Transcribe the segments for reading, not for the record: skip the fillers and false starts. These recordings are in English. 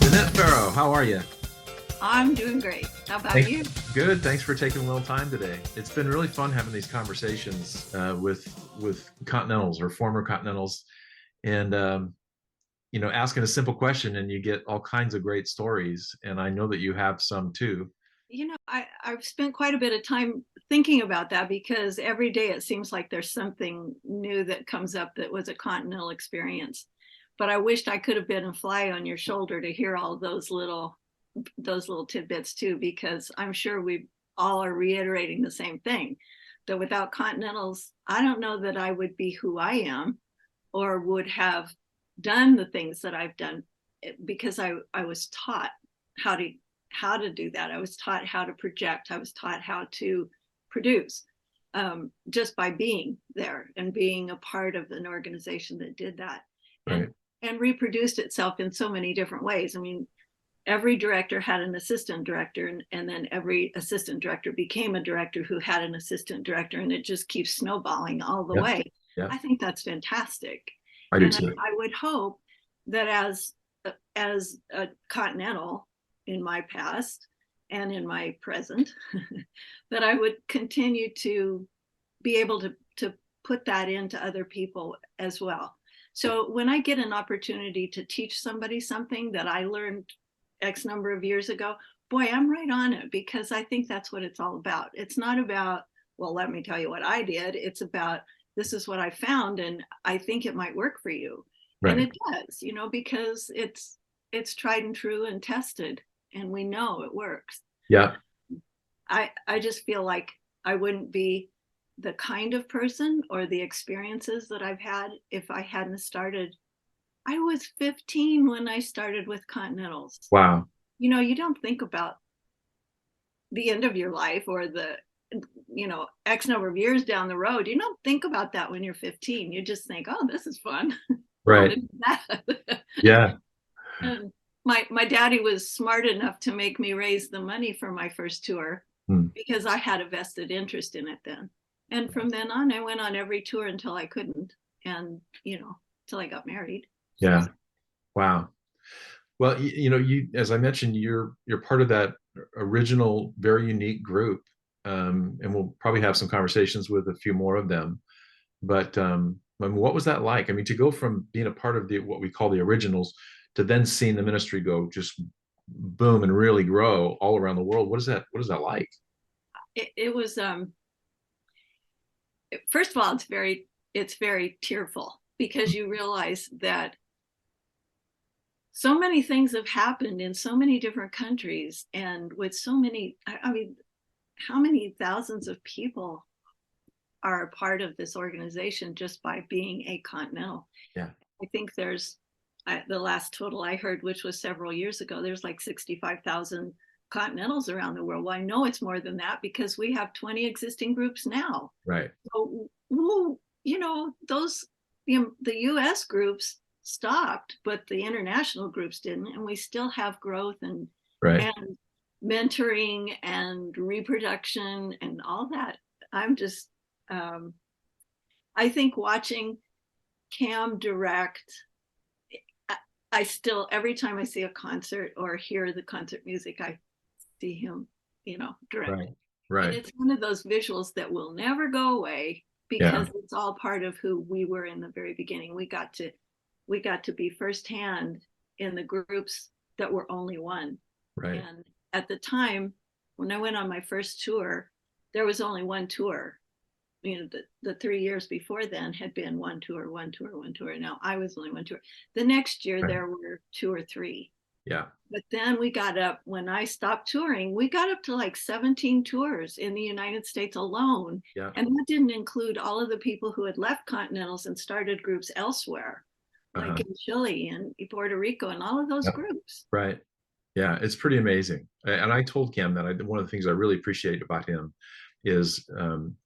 Danette Ferro, how are you? I'm doing great. How about Thanks. you? Good. Thanks for taking a little time today. It's been really fun having these conversations with Continentals or former Continentals, and asking a simple question, and you get all kinds of great stories. And I know that you have some too. I've spent quite a bit of time thinking about that because every day it seems like there's something new that comes up that was a continental experience. But I wished I could have been a fly on your shoulder to hear all those little tidbits too, because I'm sure we all are reiterating the same thing, that without continentals, I don't know that I would be who I am or would have done the things that I've done because I was taught how to how to do that. I was taught how to project. I was taught how to produce, just by being there and being a part of an organization that did that and Right. and reproduced itself in so many different ways. I mean, every director had an assistant director, and then every assistant director became a director who had an assistant director, and it just keeps snowballing all the Yep. way. Yep. I think that's fantastic. I do And too. I would hope that as a continental in my past and in my present, that I would continue to be able to put that into other people as well. So when I get an opportunity to teach somebody something that I learned X number of years ago, boy, I'm right on it, because I think that's what it's all about. It's not about, well, let me tell you what I did. It's about, this is what I found and I think it might work for you. And Right. it does, because it's tried and true and tested, and we know it works. Yeah. I just feel like I wouldn't be the kind of person or the experiences that I've had if I hadn't started. I was 15 when I started with Continentals. Wow. You don't think about the end of your life or the X number of years down the road. You don't think about that when you're 15. You just think, oh, this is fun. I want Right. to do that. Yeah. And my daddy was smart enough to make me raise the money for my first tour Hmm. because I had a vested interest in it then. And from then on, I went on every tour until I couldn't, and till I got married. So Yeah. Wow. Well, you as I mentioned, you're part of that original, very unique group, and we'll probably have some conversations with a few more of them. But I mean, what was that like? I mean, to go from being a part of the what we call the originals to then seeing the ministry go just boom and really grow all around the world. What is that like? it was first of all, it's very tearful because you realize that so many things have happened in so many different countries and with so many, I mean, how many thousands of people are a part of this organization just by being a continental. Yeah. I think the last total I heard, which was several years ago, there's like 65,000 continentals around the world. Well, I know it's more than that because we have 20 existing groups now. Right. So, those, the US groups stopped, but the international groups didn't. And we still have growth Right. and mentoring and reproduction and all that. I'm just, um, I think watching Cam direct, I still, every time I see a concert or hear the concert music, I see him, direct. Right. And Right. it's one of those visuals that will never go away Yeah. because it's all part of who we were in the very beginning. We got to be firsthand in the groups that were only one. Right. And at the time when I went on my first tour, there was only one tour. The 3 years before then had been one tour, one tour, one tour. Now I was only one tour. The next year Right. there were two or three. Yeah. But then when I stopped touring, we got up to like 17 tours in the United States alone. Yeah. And that didn't include all of the people who had left Continentals and started groups elsewhere, like Uh-huh. in Chile and Puerto Rico and all of those Yeah. groups. Right. Yeah, it's pretty amazing. And I told Cam that one of the things I really appreciate about him is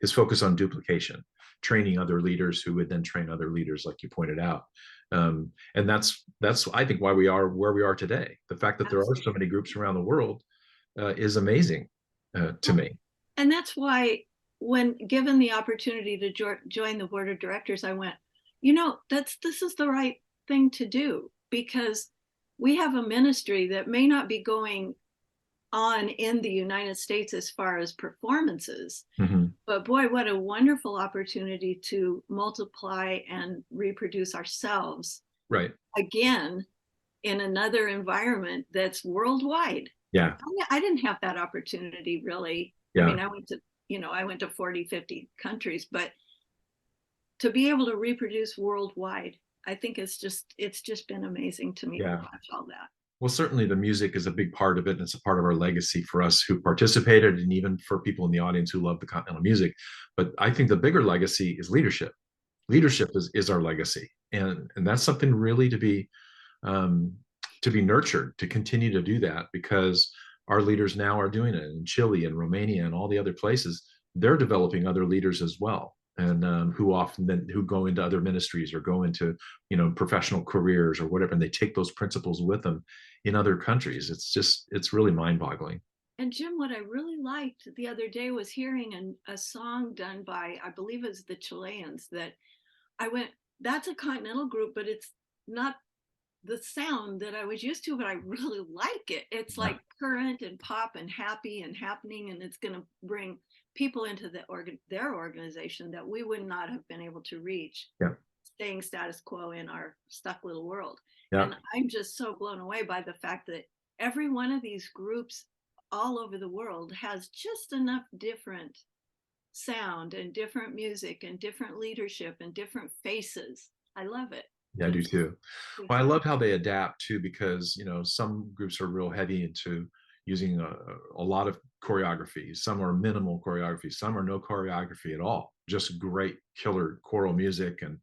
his focus on duplication, training other leaders who would then train other leaders, like you pointed out. And that's I think why we are where we are today. The fact that there are so Absolutely. many groups around the world is amazing to Well, me. and that's why when given the opportunity to join the board of directors, I went, this is the right thing to do because we have a ministry that may not be going on in the United States as far as performances, Hmm. but boy, what a wonderful opportunity to multiply and reproduce ourselves Right. again in another environment that's worldwide. Yeah. I didn't have that opportunity really. I Yeah. mean, I went to 40, 50 countries, but to be able to reproduce worldwide, I think it's just been amazing to me to Yeah. watch all that. Well, certainly the music is a big part of it, and it's a part of our legacy for us who participated, and even for people in the audience who love the continental music. But I think the bigger legacy is leadership. Leadership is our legacy, and that's something really um, to be nurtured, to continue to do that, because our leaders now are doing it in Chile and Romania and all the other places. They're developing other leaders as well, and who often then who go into other ministries or go into professional careers or whatever, and they take those principles with them in other countries. It's really mind-boggling. And Jim, what I really liked the other day was hearing a song done by, I believe it's the Chileans, that I went, that's a continental group, but it's not the sound that I was used to, but I really like it. It's Yeah, like current and pop and happy and happening, and it's going to bring people into their organization that we would not have been able to reach, yeah, staying status quo in our stuck little world. yeah. And I'm just so blown away by the fact that every one of these groups all over the world has just enough different sound and different music and different leadership and different faces. I love it. Yeah, I do It's too. Well, I exciting. love how they adapt too, because some groups are real heavy into using a lot of choreography. Some are minimal choreography. Some are no choreography at all. Just great killer choral music and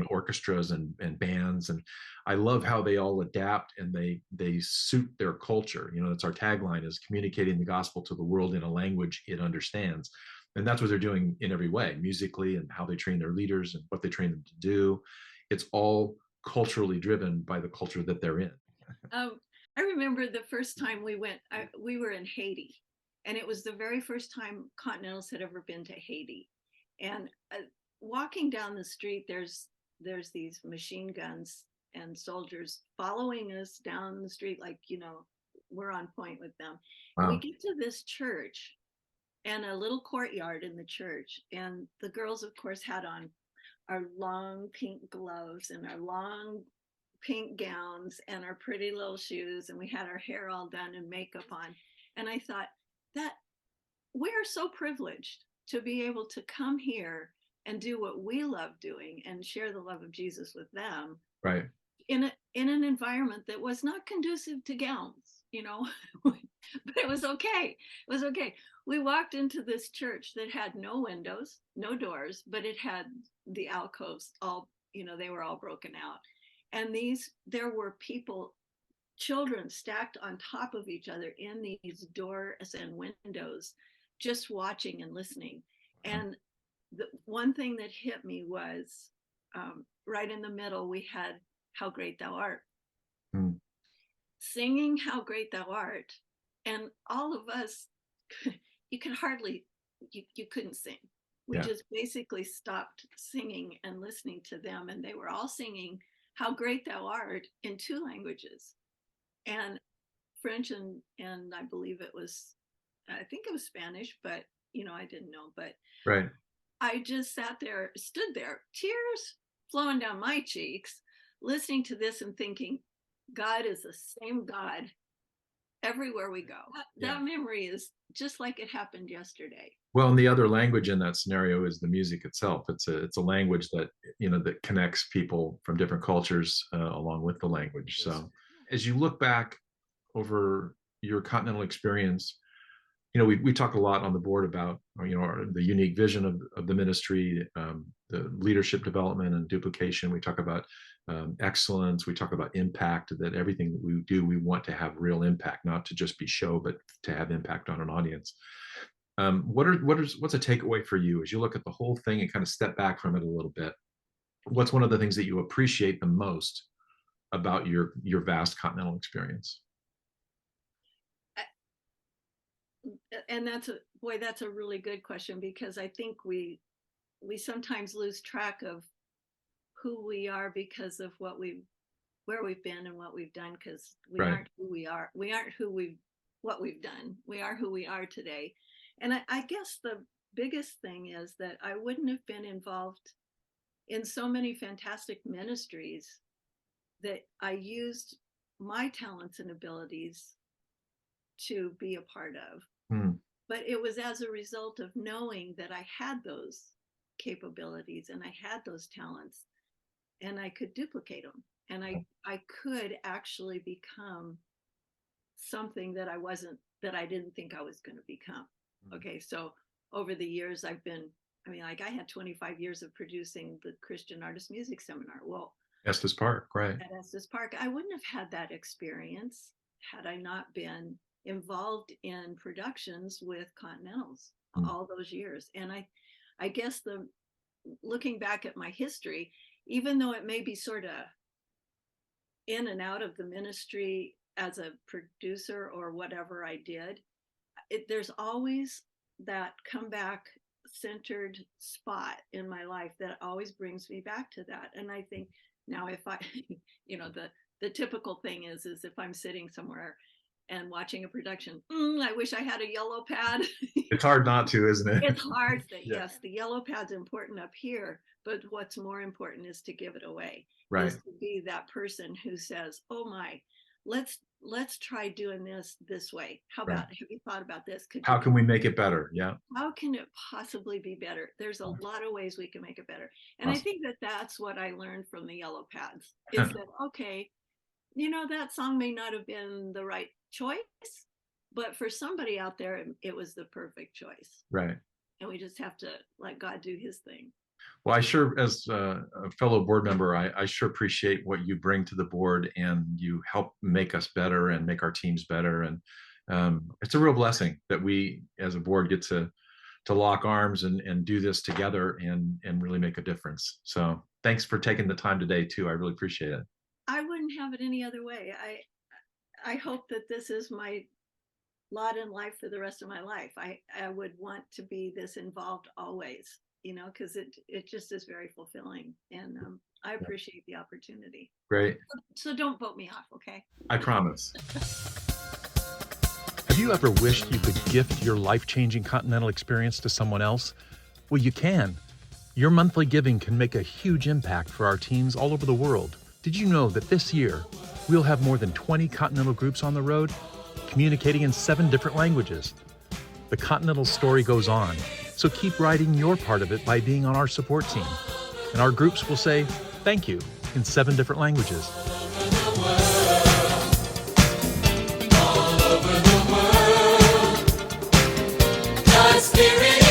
orchestras and bands. And I love how they all adapt and they suit their culture. That's our tagline: is communicating the gospel to the world in a language it understands. And that's what they're doing in every way, musically, and how they train their leaders and what they train them to do. It's all culturally driven by the culture that they're in. Um, I remember the first time we went, we were in Haiti, and it was the very first time Continentals had ever been to Haiti. And walking down the street, there's these machine guns and soldiers following us down the street, like we're on point with them. And we Wow. get to this church and a little courtyard in the church, and the girls, of course, had on our long pink gloves and our long pink gowns and our pretty little shoes, and we had our hair all done and makeup on. And I thought that we're so privileged to be able to come here and do what we love doing and share the love of Jesus with them Right. in an environment that was not conducive to gowns. But it was okay. It was okay. We walked into this church that had no windows, no doors, but it had the alcoves all, they were all broken out. And there were people, children stacked on top of each other in these doors and windows, just watching and listening. And the one thing that hit me was right in the middle, we had How Great Thou Art, Mm. singing How Great Thou Art. And all of us, you could hardly, you couldn't sing. We Yeah. just basically stopped singing and listening to them. And they were all singing How Great Thou Art in two languages, and French and I think it was Spanish, but I didn't know. But Right. I just stood there, tears flowing down my cheeks, listening to this and thinking, God is the same God everywhere we go. Yeah. That memory is just like it happened yesterday. Well, and the other language in that scenario is the music itself. It's a language that that connects people from different cultures along with the language. So, as you look back over your continental experience, we talk a lot on the board about the unique vision of the ministry, the leadership development and duplication. We talk about excellence. We talk about impact. That everything that we do, we want to have real impact, not to just be show, but to have impact on an audience. What's a takeaway for you as you look at the whole thing and kind of step back from it a little bit? What's one of the things that you appreciate the most about your vast continental experience? And that's a really good question, because I think we sometimes lose track of who we are because of what we've where we've been and what we've done, because we Right. aren't who we are. We aren't what we've done. We are who we are today. And I guess the biggest thing is that I wouldn't have been involved in so many fantastic ministries that I used my talents and abilities to be a part of. Hmm. But it was as a result of knowing that I had those capabilities and I had those talents and I could duplicate them. And I could actually become something that I didn't think I was going to become. Okay. So over the years, I had 25 years of producing the Christian Artist Music Seminar. Well, Estes Park, right. at Estes Park, I wouldn't have had that experience had I not been involved in productions with Continentals all those years. And I guess looking back at my history, even though it may be sort of in and out of the ministry as a producer or whatever I did, there's always that comeback centered spot in my life that always brings me back to that. And I think now if I, the typical thing is if I'm sitting somewhere and watching a production, I wish I had a yellow pad. It's hard not to, isn't it? It's hard that yes, the yellow pad's important up here, but what's more important is to give it away. Right. Is to be that person who says, oh my, let's try doing this way. How about, have you thought about this? How can we make it better? Yeah. How can it possibly be better? There's a lot of ways we can make it better. And I think that's what I learned from the yellow pads is that, okay, that song may not have been the right choice, but for somebody out there, it was the perfect choice. Right. And we just have to let God do his thing. Well, I sure, as a fellow board member, I sure appreciate what you bring to the board, and you help make us better and make our teams better. And it's a real blessing that we, as a board, get to lock arms and do this together and really make a difference. So thanks for taking the time today too. I really appreciate it. I wouldn't have it any other way. I hope that this is my lot in life for the rest of my life. I would want to be this involved always, because it just is very fulfilling. And I appreciate the opportunity. Great. So don't vote me off, okay? I promise. Have you ever wished you could gift your life-changing Continental experience to someone else? Well, you can. Your monthly giving can make a huge impact for our teams all over the world. Did you know that this year, we'll have more than 20 Continental groups on the road, communicating in 7 different languages? The Continental story goes on, so keep writing your part of it by being on our support team. And our groups will say thank you in 7 different languages. Spirit